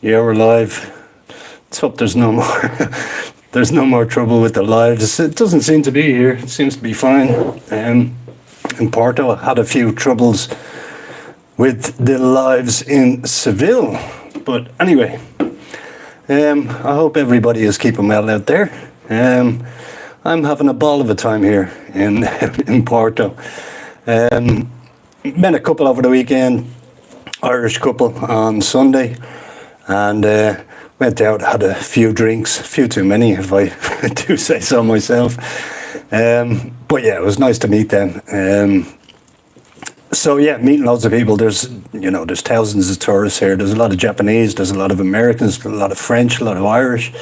Yeah, we're live. Let's hope there's no more there's no more trouble with the lives. It doesn't seem to be here. It seems to be fine. In Porto, I had a few troubles with the lives in Seville. But anyway, I hope everybody is keeping well out there. I'm having a ball of a time here in in Porto. Met a couple over the weekend, Irish couple on Sunday, and went out, had a few drinks, a few too many if I do say so myself. But yeah, it was nice to meet them. So yeah, meeting loads of people. There's thousands of tourists here. There's a lot of Japanese, there's a lot of Americans, a lot of French, a lot of Irish,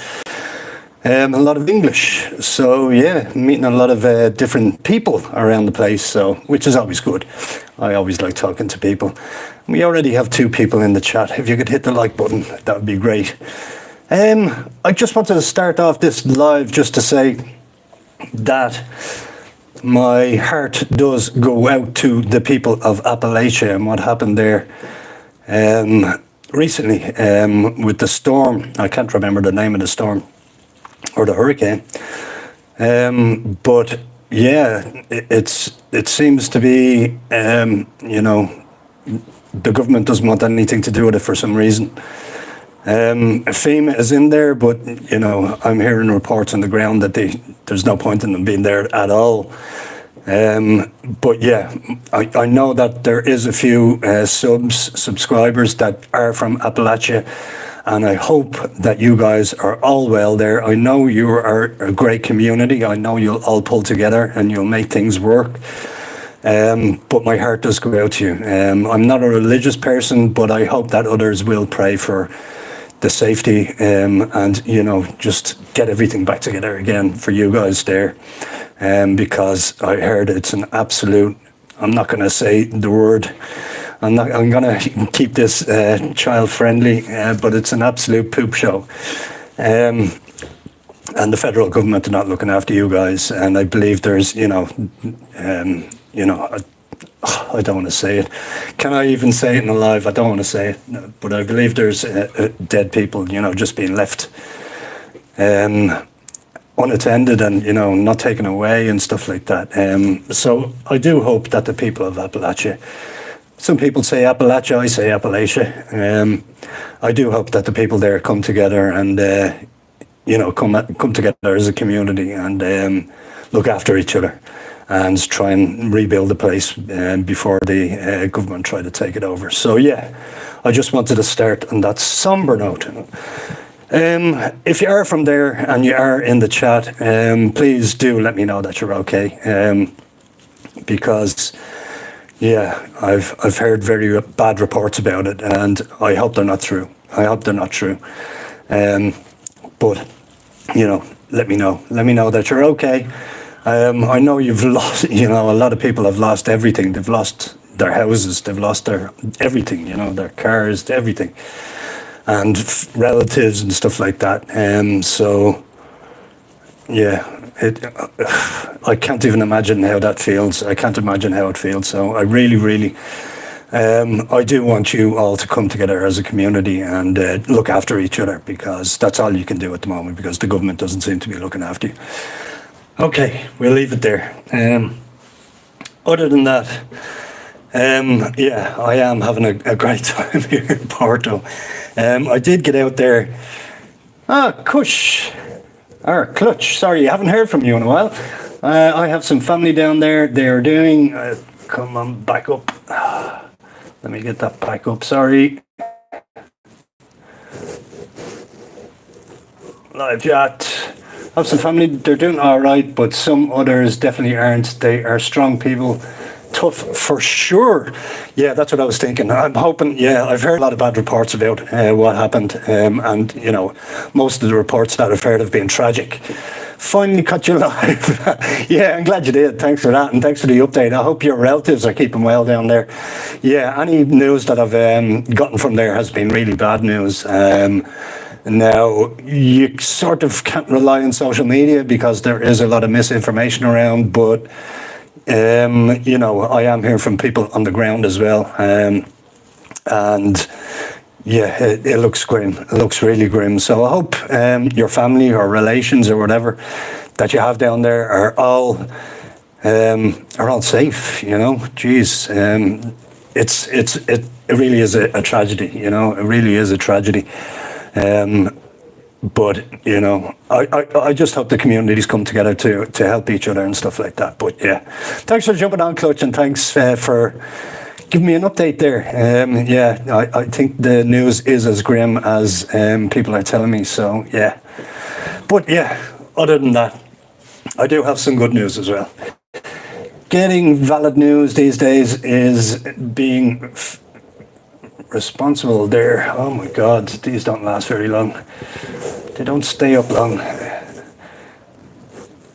a lot of English. So yeah, meeting a lot of different people around the place, so which is always good. I always like talking to people. We already have 2 people in the chat. If you could hit the like button, that would be great. I just wanted to start off this live just to say that my heart does go out to the people of Appalachia and what happened there recently with the storm. I can't remember the name of the storm or the hurricane, but yeah, it seems to be the government doesn't want anything to do with it for some reason. FEMA is in there, but I'm hearing reports on the ground that there's no point in them being there at all. But yeah, I know that there is a few subscribers that are from Appalachia, and I hope that you guys are all well there. I know you are a great community. I know you'll all pull together and you'll make things work. But my heart does go out to you. I'm not a religious person, but I hope that others will pray for the safety and just get everything back together again for you guys there. Because I heard it's an absolute, I'm not going to say the word, I'm going to keep this child friendly, but it's an absolute poop show. And the federal government are not looking after you guys. And I believe there's, I don't want to say it. Can I even say it in a live? I don't want to say it. But I believe there's dead people, just being left unattended and, not taken away and stuff like that. So I do hope that the people of Appalachia, some people say Appalachia, I say Appalachia. I do hope that the people there come together and, come together as a community and look after each other and try and rebuild the place before the government try to take it over. So yeah, I just wanted to start on that somber note. If you are from there and you are in the chat, please do let me know that you're okay. Because yeah, I've heard very bad reports about it, and I hope they're not true. I hope they're not true. But let me know. Let me know that you're okay. I know you've lost, a lot of people have lost everything. They've lost their houses, they've lost their everything, their cars, everything, and relatives and stuff like that. So, yeah, I can't even imagine how that feels. I can't imagine how it feels. So I really, really, I do want you all to come together as a community and look after each other, because that's all you can do at the moment, because the government doesn't seem to be looking after you. Okay, we'll leave it there. Other than that, yeah, I am having a great time here in Porto. I did get out there. Clutch. Sorry, I haven't heard from you in a while. I have some family down there. They are doing. Come on, back up. Let me get that back up. Sorry. Live chat. I have some family, they're doing all right, but some others definitely aren't. They are strong people, tough for sure. Yeah, that's what I was thinking. I'm hoping, yeah, I've heard a lot of bad reports about what happened, and most of the reports that I've heard have been tragic. Finally caught you live. Yeah, I'm glad you did. Thanks for that, and thanks for the update. I hope your relatives are keeping well down there. Yeah, any news that I've gotten from there has been really bad news. Now, you sort of can't rely on social media because there is a lot of misinformation around, but, I am hearing from people on the ground as well. And Yeah, it looks grim. It looks really grim. So I hope your family or relations or whatever that you have down there are all safe. You know, geez, it really is a tragedy. You know, it really is a tragedy. But you know, I just hope the communities come together to help each other and stuff like that. But yeah, thanks for jumping on, Clutch, and thanks for giving me an update there. Yeah, I think the news is as grim as people are telling me. So yeah, but yeah, other than that, I do have some good news as well. Getting valid news these days is being responsible there. Oh my God, these don't last very long. They don't stay up long.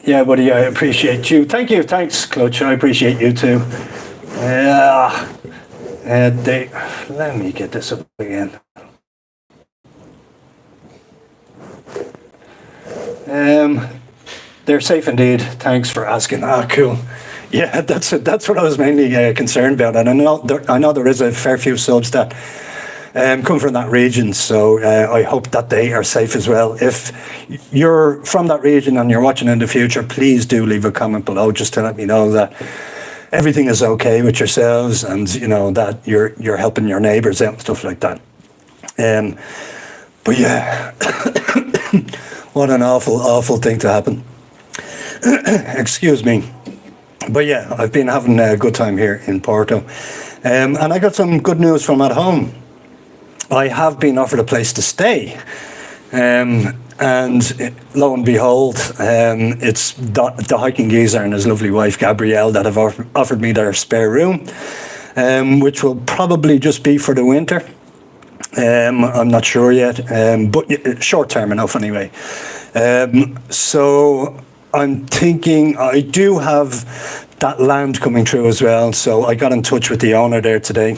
Yeah, buddy, I appreciate you. Thank you, thanks, Clutch. I appreciate you too. Let me get this up again. They're safe indeed. Thanks for asking. Ah, cool. Yeah, that's what I was mainly concerned about, and I know there is a fair few subs that come from that region, so I hope that they are safe as well. If you're from that region and you're watching in the future, please do leave a comment below just to let me know that everything is okay with yourselves, and you know that you're helping your neighbours out and stuff like that. But yeah, what an awful thing to happen. Excuse me. But yeah, I've been having a good time here in Porto. And I got some good news from at home. I have been offered a place to stay. And lo and behold, it's the hiking geezer and his lovely wife Gabrielle that have offered me their spare room, which will probably just be for the winter. I'm not sure yet, but short term enough anyway. So I'm thinking I do have that land coming through as well. So I got in touch with the owner there today.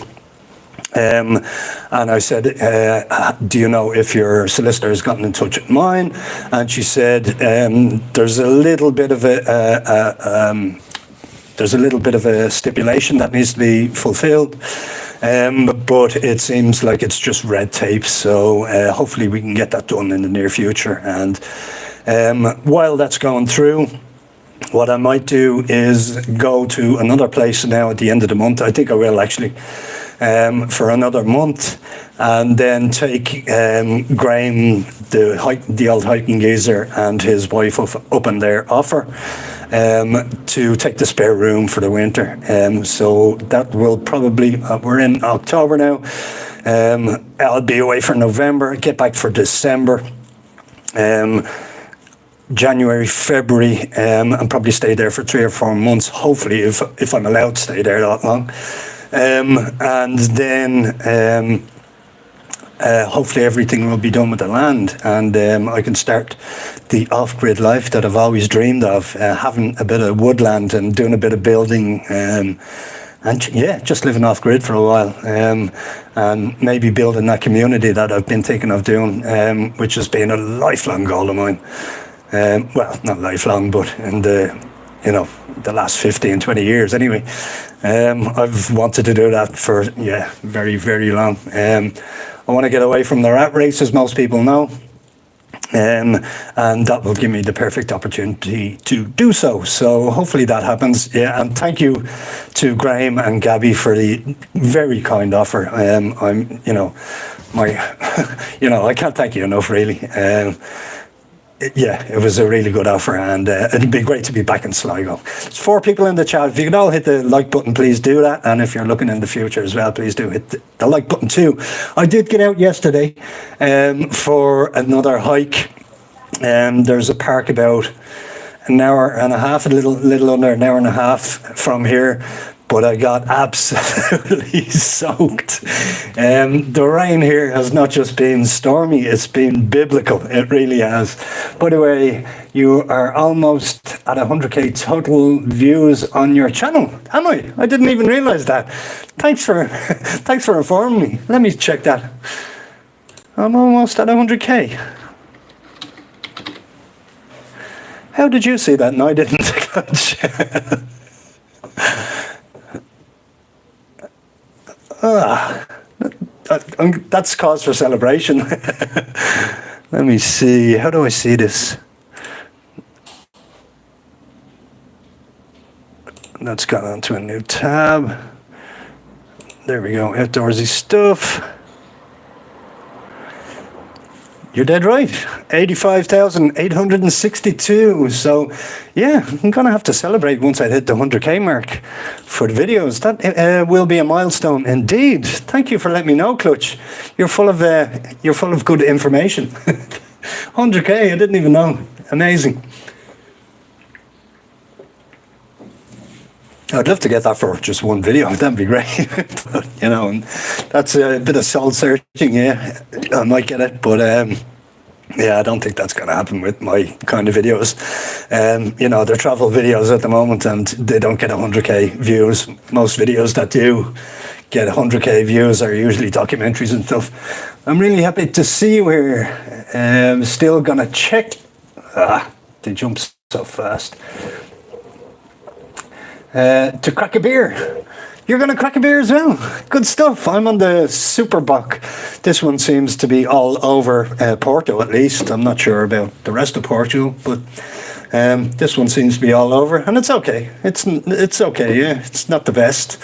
And I said, do you know if your solicitor has gotten in touch with mine? And she said, there's a little bit of a stipulation that needs to be fulfilled. But it seems like it's just red tape. So hopefully we can get that done in the near future. And while that's going through, what I might do is go to another place now at the end of the month. I think I will actually. For another month, and then take Graham, the old hiking geezer, and his wife up on their offer to take the spare room for the winter. So that will probably, we're in October now, I'll be away for November, get back for December, January, February, and probably stay there for 3 or 4 months, hopefully, if I'm allowed to stay there that long. And then hopefully everything will be done with the land, and I can start the off-grid life that I've always dreamed of, having a bit of woodland and doing a bit of building, and yeah, just living off-grid for a while, and maybe building that community that I've been thinking of doing, which has been a lifelong goal of mine. Well, not lifelong, but in the last 15, 20 years anyway. I've wanted to do that for, very, very long. I want to get away from the rat race, as most people know. And that will give me the perfect opportunity to do so. So hopefully that happens. Yeah, and thank you to Graham and Gabby for the very kind offer. I'm, I can't thank you enough, really. Yeah, it was a really good offer, and it'd be great to be back in Sligo. There's 4 people in the chat. If you could all hit the like button, please do that. And if you're looking in the future as well, please do hit the like button too. I did get out yesterday for another hike. There's a park about an hour and a half, a little under an hour and a half from here. But I got absolutely soaked. The rain here has not just been stormy, it's been biblical. It really has. By the way, you are almost at 100k total views on your channel. Am I? I didn't even realize that. Thanks for informing me. Let me check that. I'm almost at 100k. How did you see that? No, I didn't. that's cause for celebration. Let me see. How do I see this? That's gone onto a new tab. There we go. Outdoorsy stuff. You're dead right. 85,862. So, yeah, I'm going to have to celebrate once I hit the 100K mark for the videos. That will be a milestone indeed. Thank you for letting me know, Clutch. You're full of good information. 100K, I didn't even know. Amazing. I'd love to get that for just one video. That'd be great. But, you know, and that's a bit of soul searching. Yeah, I might get it, but yeah, I don't think that's going to happen with my kind of videos. You know, they're travel videos at the moment, and they don't get 100K views. Most videos that do get 100K views are usually documentaries and stuff. I'm really happy to see you here. Still going to check. They jump so fast. To crack a beer. You're going to crack a beer as well. Good stuff. I'm on the Super Bock. This one seems to be all over Porto, at least. I'm not sure about the rest of Portugal, but this one seems to be all over, and it's okay. It's okay, yeah. It's not the best.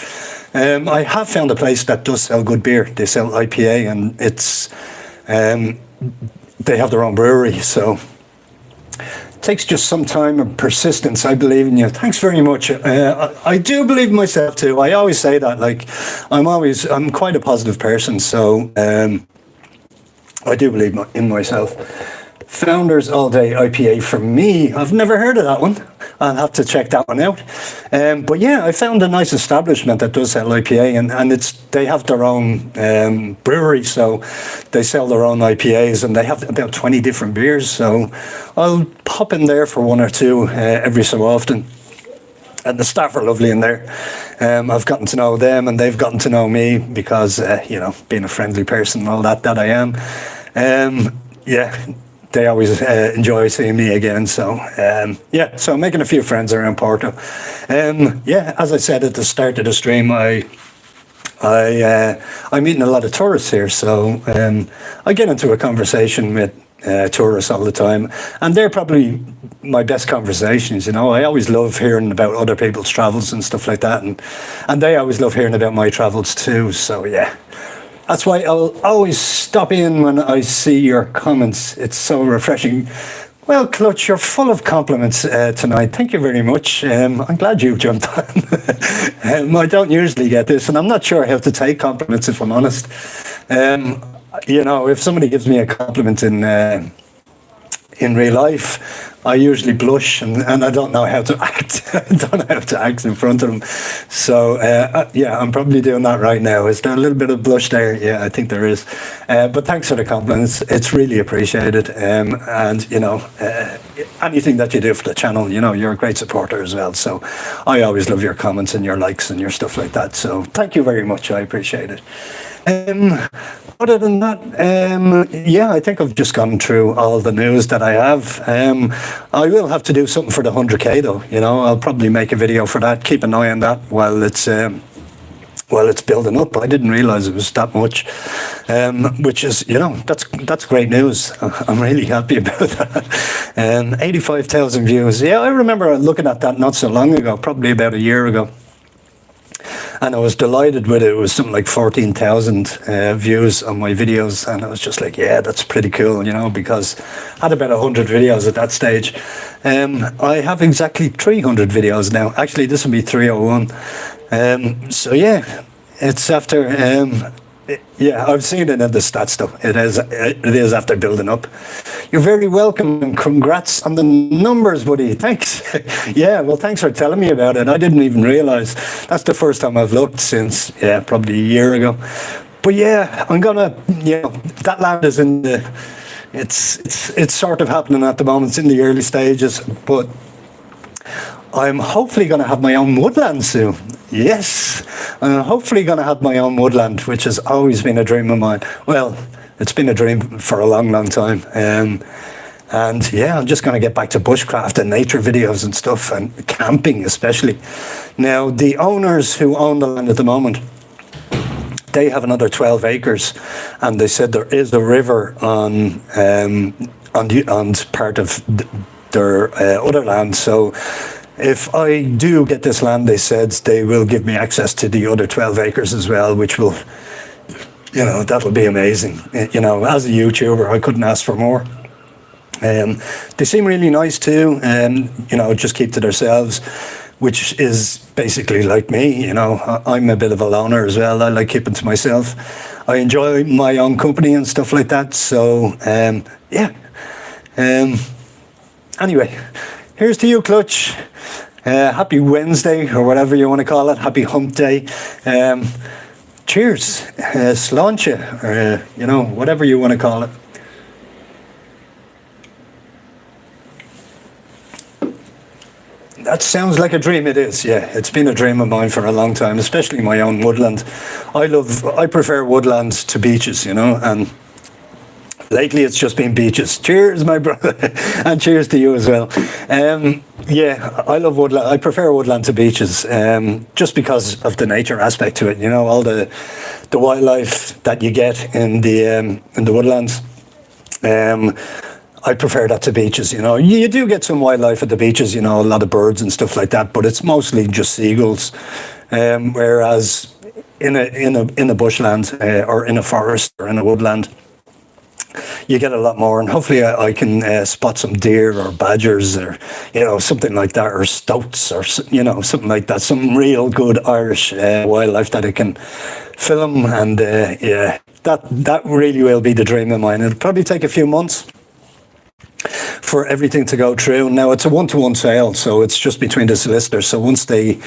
I have found a place that does sell good beer. They sell IPA, and it's they have their own brewery, so takes just some time and persistence. I believe in you. Thanks very much. I do believe in myself too. I always say that. Like, I'm quite a positive person, so I do believe in myself. Founders All Day IPA for me. I've never heard of that one. I'll have to check that one out. But yeah, I found a nice establishment that does sell IPA, and they have their own brewery, so they sell their own IPAs, and they have about 20 different beers. So I'll pop in there for one or two every so often. And the staff are lovely in there. I've gotten to know them, and they've gotten to know me because, you know, being a friendly person and all that I am. Yeah. They always enjoy seeing me again. So, yeah, so I'm making a few friends around Porto. Yeah, as I said at the start of the stream, I'm meeting a lot of tourists here. So I get into a conversation with tourists all the time. And they're probably my best conversations, you know. I always love hearing about other people's travels and stuff like that. And they always love hearing about my travels too. So, yeah. That's why I'll always stop in when I see your comments. It's so refreshing. Well, Clutch, you're full of compliments tonight. Thank you very much. I'm glad you jumped on. I don't usually get this, and I'm not sure how to take compliments, if I'm honest. You know, if somebody gives me a compliment in real life, I usually blush, and I don't know how to act. I don't know how to act in front of them. So, yeah, I'm probably doing that right now. Is there a little bit of blush there? Yeah, I think there is. But thanks for the compliments. It's really appreciated. And, you know, anything that you do for the channel, you know, you're a great supporter as well. So I always love your comments and your likes and your stuff like that. So thank you very much. I appreciate it. Other than that, yeah, I think I've just gone through all the news that I have. I will have to do something for the 100K though. You know, I'll probably make a video for that. Keep an eye on that while it's building up. I didn't realize it was that much, which is, you know, that's great news. I'm really happy about that. 85,000 views. Yeah, I remember looking at that not so long ago, probably about a year ago. And I was delighted with it. It was something like 14,000 views on my videos. And I was just like, yeah, that's pretty cool, you know, because I had about 100 videos at that stage. I have exactly 300 videos now. Actually, this will be 301. So, yeah, it's after... yeah, I've seen it in the stats though. It is after building up. You're very welcome, and congrats on the numbers, buddy. Thanks. Yeah, well, thanks for telling me about it. I didn't even realize. That's the first time I've looked since, yeah, probably a year ago. But yeah, I'm gonna, you know, that land is in the, it's sort of happening at the moment. It's in the early stages, but I'm hopefully going to have my own woodland soon. Yes, I'm hopefully going to have my own woodland, which has always been a dream of mine. Well, it's been a dream for a long, long time. And yeah, I'm just going to get back to bushcraft and nature videos and stuff, and camping especially. Now, the owners who own the land at the moment, they have another 12 acres, and they said there is a river on part of their other land. So if I do get this land, they said they will give me access to the other 12 acres as well, which will, that'll be amazing. As a YouTuber, I couldn't ask for more. They seem really nice too, and just keep to themselves, which is basically like me. I'm a bit of a loner as well. I like keeping to myself. I enjoy my own company and stuff like that. So anyway, here's to you, Clutch. Happy Wednesday, or whatever you want to call it. Happy hump day. Cheers. Sláinte, or whatever you want to call it. That sounds like a dream. It is, yeah. It's been a dream of mine for a long time, especially my own woodland. I prefer woodlands to beaches, and lately it's just been beaches. Cheers, my brother, and cheers to you as well. I love woodland. I prefer woodland to beaches, just because of the nature aspect to it. All the wildlife that you get in the woodlands. I prefer that to beaches. You do get some wildlife at the beaches. A lot of birds and stuff like that, but it's mostly just seagulls. Whereas in a bushland or in a forest or in a woodland, you get a lot more, and hopefully I can spot some deer or badgers or something like that, or stoats or something like that, some real good Irish wildlife that I can film, and that really will be the dream of mine. It'll probably take a few months for everything to go through. Now it's a one-to-one sale, so it's just between the solicitors. So once they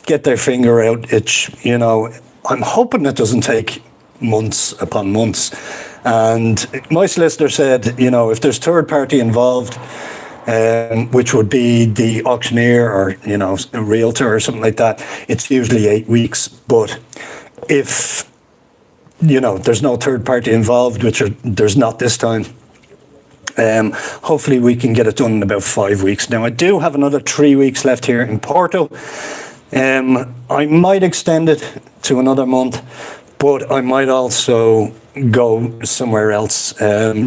get their finger out, I'm hoping it doesn't take months upon months. And my solicitor said, if there's third party involved, which would be the auctioneer or a realtor or something like that, it's usually 8 weeks. But if there's no third party involved, which there's not this time, hopefully we can get it done in about 5 weeks. Now I do have another 3 weeks left here in Porto. I might extend it to another month, but I might also go somewhere else,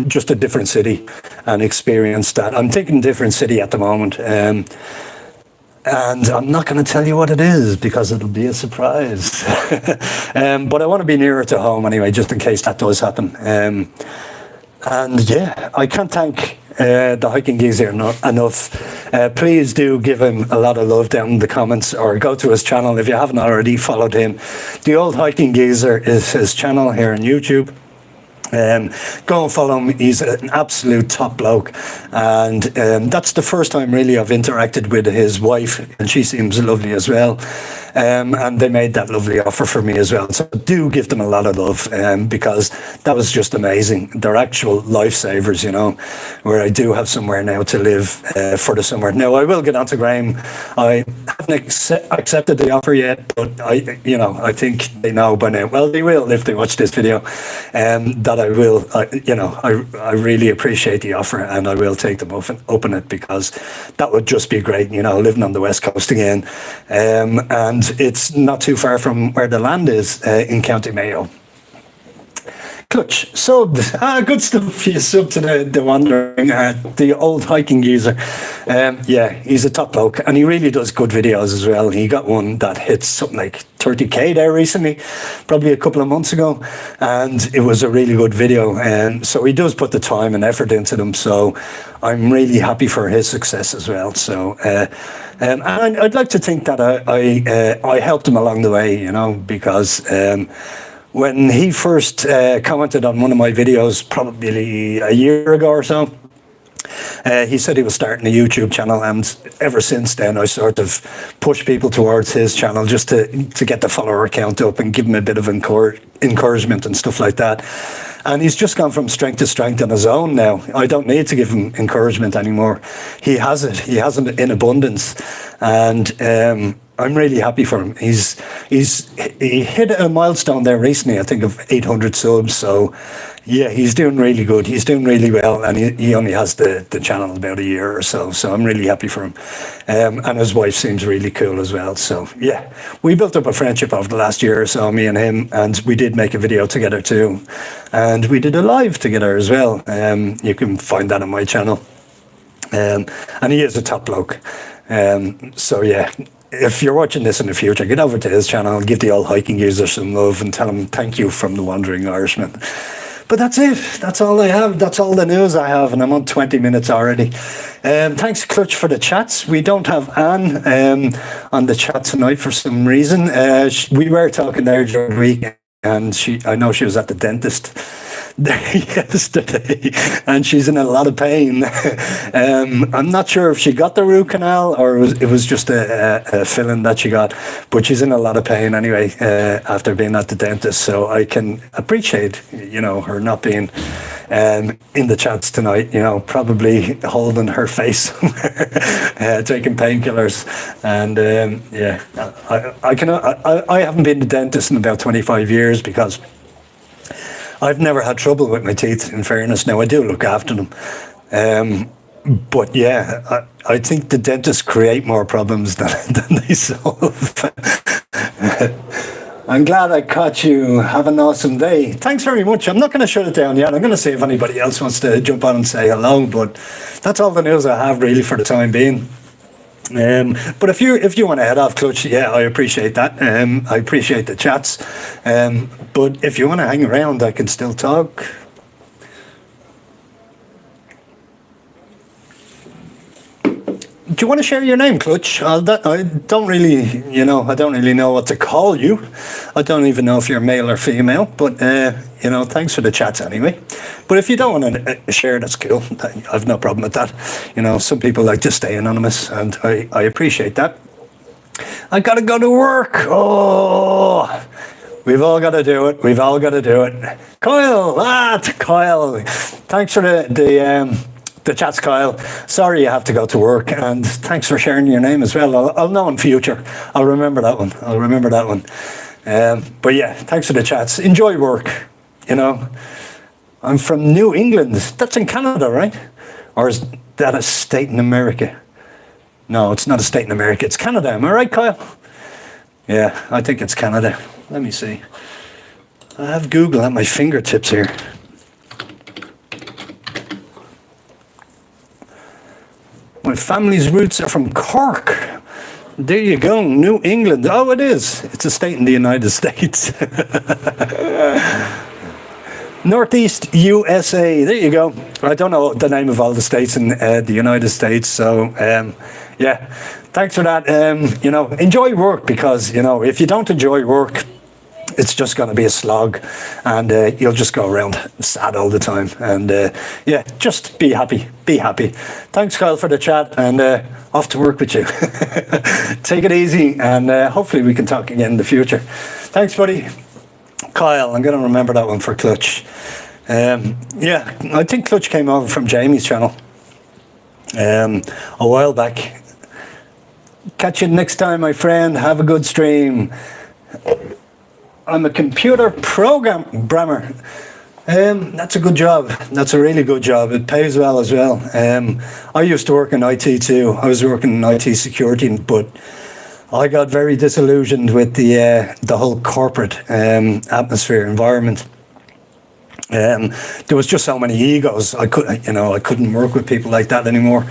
just a different city, and experience that. I'm thinking different city at the moment, and I'm not going to tell you what it is because it'll be a surprise. But I want to be nearer to home anyway, just in case that does happen. I can't thank the Hiking Geezer enough. Please do give him a lot of love down in the comments, or go to his channel if you haven't already followed him. The Old Hiking Geezer is his channel here on YouTube. Go and follow him. He's an absolute top bloke, and that's the first time really I've interacted with his wife, and she seems lovely as well, and they made that lovely offer for me as well. So do give them a lot of love, because that was just amazing. They're actual lifesavers, where I do have somewhere now to live for the summer. Now I will get on to Graham. I haven't accepted the offer yet, but I think they know by now. Well, they will if they watch this video, that I will, I really appreciate the offer, and I will take them open it, because that would just be great, living on the West Coast again. And it's not too far from where the land is, in County Mayo. Clutch, subbed. Good stuff. You subbed to the Wandering, the Old Hiking Geezer. He's a top bloke, and he really does good videos as well. He got one that hit something like 30k there recently, probably a couple of months ago, and it was a really good video. And so he does put the time and effort into them. So I'm really happy for his success as well. So and I'd like to think that I helped him along the way, because when he first commented on one of my videos, probably a year ago or so, he said he was starting a YouTube channel, and ever since then I sort of pushed people towards his channel just to get the follower count up and give him a bit of encouragement and stuff like that. And he's just gone from strength to strength on his own now. I don't need to give him encouragement anymore. He has it in abundance. And I'm really happy for him. He hit a milestone there recently, I think, of 800 subs. So yeah, he's doing really good. He's doing really well, and he only has the channel about a year or so. So I'm really happy for him. And his wife seems really cool as well. So yeah, we built up a friendship over the last year or so, me and him, and we did make a video together too, and we did a live together as well. You can find that on my channel. And he is a top bloke. So yeah, if you're watching this in the future, get over to his channel, give the old hiking user some love, and tell him thank you from the Wandering Irishman. But that's it. That's all I have. That's all the news I have, and I'm on 20 minutes already. Thanks, Clutch, for the chats. We don't have Anne on the chat tonight for some reason. We were talking there during the week, and I know she was at the dentist yesterday, and she's in a lot of pain. I'm not sure if she got the root canal or it was just a filling that she got, but she's in a lot of pain anyway after being at the dentist. So I can appreciate, her not being in the chats tonight. Probably holding her face somewhere, taking painkillers, and I haven't been to the dentist in about 25 years because I've never had trouble with my teeth, in fairness. Now, I do look after them. But yeah, I think the dentists create more problems than they solve. I'm glad I caught you. Have an awesome day. Thanks very much. I'm not going to shut it down yet. I'm going to see if anybody else wants to jump on and say hello, but that's all the news I have really for the time being. But if you want to head off, Clutch, yeah, I appreciate that. I appreciate the chats. But if you want to hang around, I can still talk. Do you want to share your name, Clutch? I don't really know what to call you. I don't even know if you're male or female, but thanks for the chats anyway. But if you don't want to share, that's cool. I've no problem with that. Some people like to stay anonymous, and I appreciate that. I gotta go to work. Oh, we've all got to do it. We've all got to do it. Kyle, Kyle, thanks for the chats, Kyle. Sorry you have to go to work, and thanks for sharing your name as well. I'll know in future. I'll remember that one. But yeah, thanks for the chats. Enjoy work. I'm from New England. That's in Canada, right? Or is that a state in America? No, it's not a state in America. It's Canada. Am I right, Kyle? Yeah, I think it's Canada. Let me see. I have Google at my fingertips here. My family's roots are from Cork. There you go, New England. Oh, it is. It's a state in the United States. Northeast USA. There you go. I don't know the name of all the states in the United States. So, yeah, thanks for that. Enjoy work, because, if you don't enjoy work, it's just going to be a slog, and you'll just go around sad all the time. And yeah, just be happy. Be happy. Thanks, Kyle, for the chat, and off to work with you. Take it easy, and hopefully we can talk again in the future. Thanks, buddy. Kyle, I'm going to remember that one for Clutch. Yeah, I think Clutch came over from Jamie's channel a while back. Catch you next time, my friend. Have a good stream. I'm a computer programmer. That's a good job. That's a really good job. It pays well as well. I used to work in IT too. I was working in IT security, but I got very disillusioned with the whole corporate atmosphere environment. There was just so many egos. I couldn't work with people like that anymore.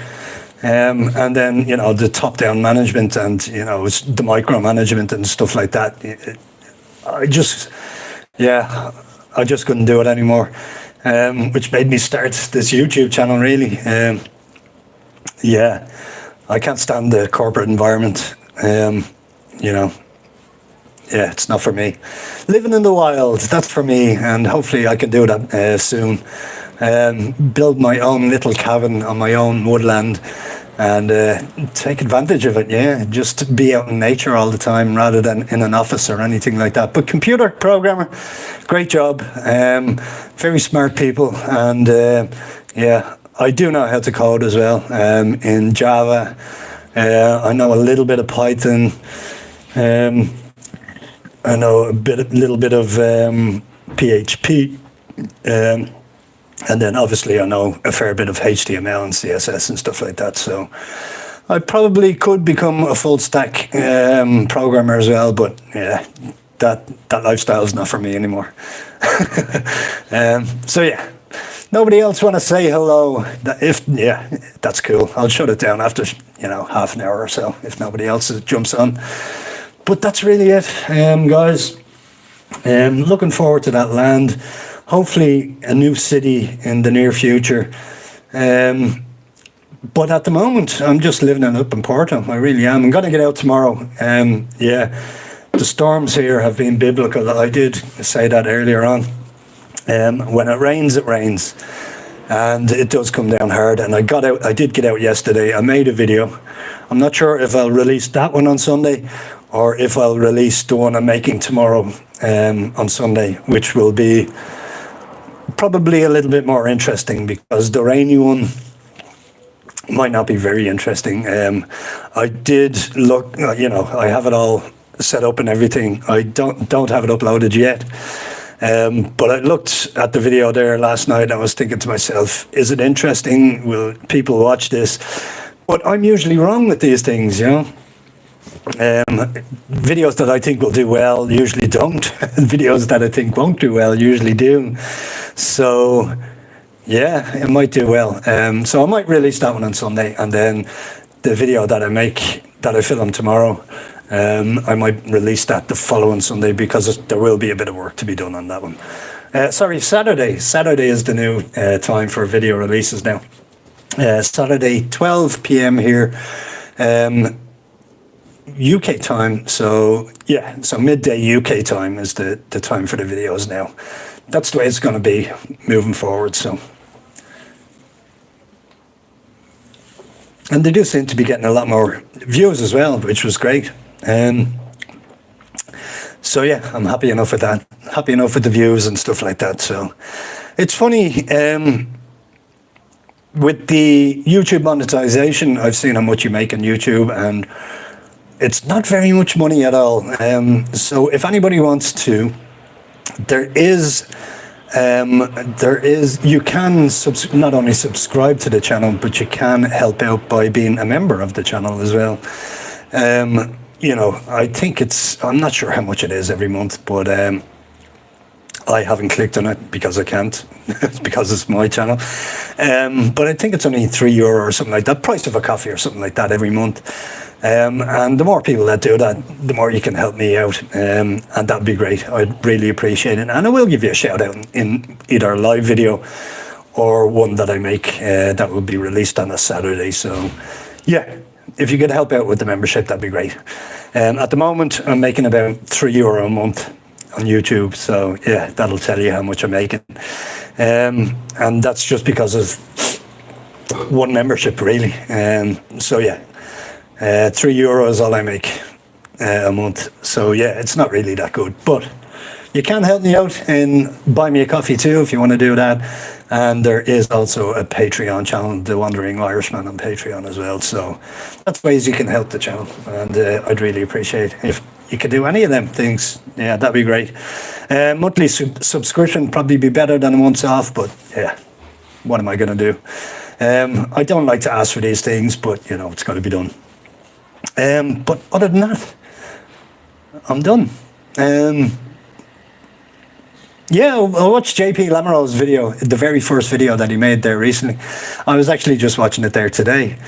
And then the top-down management, and it's the micromanagement and stuff like that. I just couldn't do it anymore, which made me start this YouTube channel, really. Yeah, I can't stand the corporate environment. Yeah, it's not for me. Living in the wild, that's for me, and hopefully I can do that soon. Build my own little cabin on my own woodland, and take advantage of it. Yeah, just be out in nature all the time rather than in an office or anything like that. But computer programmer, great job. Very smart people, and yeah, I do know how to code as well in Java. I know a little bit of Python. I know a little bit of PHP, and then obviously I know a fair bit of HTML and CSS and stuff like that. So I probably could become a full stack programmer as well, but yeah, that lifestyle is not for me anymore. So yeah, nobody else want to say hello? Yeah, that's cool. I'll shut it down after half an hour or so if nobody else jumps on. But that's really it, guys. Looking forward to that land. Hopefully a new city in the near future. But at the moment, I'm just living it up in Porto. I really am. I'm going to get out tomorrow. Yeah, the storms here have been biblical. I did say that earlier on. When it rains, it rains. And it does come down hard. And I did get out yesterday. I made a video. I'm not sure if I'll release that one on Sunday or if I'll release the one I'm making tomorrow on Sunday, which will be probably a little bit more interesting because the rainy one might not be very interesting. I did look, I have it all set up and everything. I don't have it uploaded yet. But I looked at the video there last night and I was thinking to myself, is it interesting? Will people watch this? But I'm usually wrong with these things, Videos that I think will do well usually don't. Videos that I think won't do well usually do. So yeah, it might do well. So I might release that one on Sunday, and then the video that I film tomorrow, I might release that the following Sunday because there will be a bit of work to be done on that one. Sorry, Saturday. Saturday is the new time for video releases now. Saturday, 12 p.m. here. UK time, so yeah, so midday UK time is the time for the videos now. That's the way it's going to be moving forward. So, and they do seem to be getting a lot more views as well, which was great. So yeah, I'm happy enough with that. Happy enough with the views and stuff like that. So it's funny, with the YouTube monetization, I've seen how much you make on YouTube, and it's not very much money at all. So if anybody wants to, you can not only subscribe to the channel, but you can help out by being a member of the channel as well. I think I'm not sure how much it is every month, but I haven't clicked on it because I can't. It's because it's my channel. But I think it's only €3 or something like that, price of a coffee or something like that every month. And the more people that do that, the more you can help me out. And that'd be great. I'd really appreciate it. And I will give you a shout out in either a live video or one that I make that will be released on a Saturday. So yeah, if you could help out with the membership, that'd be great. At the moment, I'm making about €3 a month on YouTube. So yeah, that'll tell you how much I'm making. And that's just because of one membership, really. So yeah, €3 is all I make a month. So yeah, it's not really that good, but you can help me out and buy me a coffee too if you want to do that. And there is also a Patreon channel, the Wandering Irishman, on Patreon as well. So that's ways you can help the channel, and I'd really appreciate if you could do any of them things. Yeah, that'd be great. Monthly subscription probably be better than a month's off, but yeah, what am I going to do? I don't like to ask for these things, but it's got to be done. But other than that, I'm done. Yeah, I watched JP Lamoureux's video, the very first video that he made there recently. I was actually just watching it there today.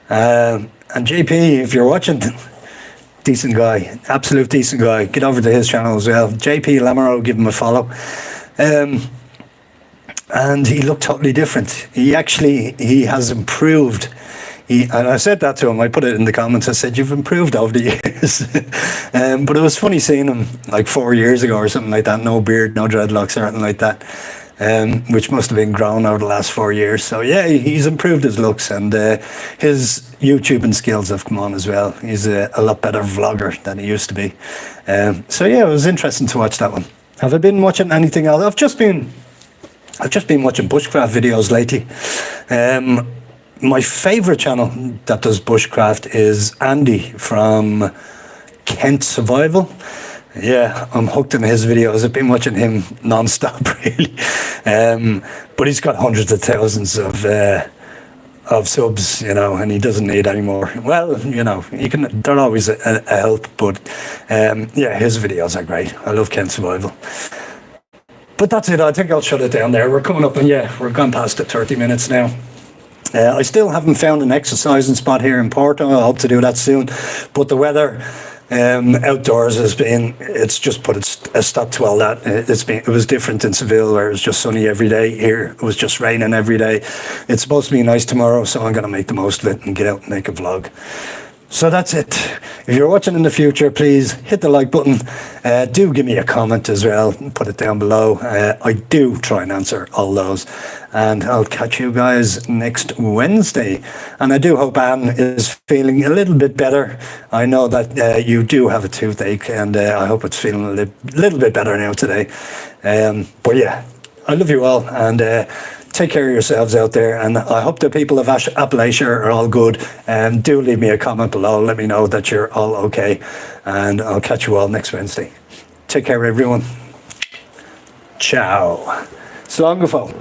And JP, if you're watching, decent guy, absolute decent guy. Get over to his channel as well. JP Lamoureux, give him a follow. And he looked totally different. He has improved. And I said that to him. I put it in the comments. I said, you've improved over the years. But it was funny seeing him like 4 years ago or something like that. No beard, no dreadlocks or anything like that. Which must have been grown over the last 4 years. So yeah, he's improved his looks, and his YouTubing skills have come on as well. He's a lot better vlogger than he used to be. So yeah, it was interesting to watch that one. Have I been watching anything else? I've just been watching bushcraft videos lately. My favourite channel that does bushcraft is Andy from Kent Survival. Yeah, I'm hooked on his videos. I've been watching him non-stop, really. But he's got hundreds of thousands of subs, you know, and he doesn't need any more. Well, you know, they're always a help, but yeah, his videos are great. I love Kent Survival. But that's it. I think I'll shut it down there. We're coming up, and yeah, we're gone past the 30 minutes now. I still haven't found an exercising spot here in Porto. I hope to do that soon. But the weather outdoors it's just put a stop to all that. It was different in Seville, where it was just sunny every day. Here it was just raining every day. It's supposed to be nice tomorrow, so I'm going to make the most of it and get out and make a vlog. So that's it. If you're watching in the future, please hit the like button. Do give me a comment as well. Put it down below. I do try and answer all those. And I'll catch you guys next Wednesday. And I do hope Anne is feeling a little bit better. I know that you do have a toothache, and I hope it's feeling a little bit better now today. But yeah, I love you all, and take care of yourselves out there, and I hope the people of Appalachia are all good. Do leave me a comment below. Let me know that you're all okay, and I'll catch you all next Wednesday. Take care, everyone. Ciao. Slán go fóill.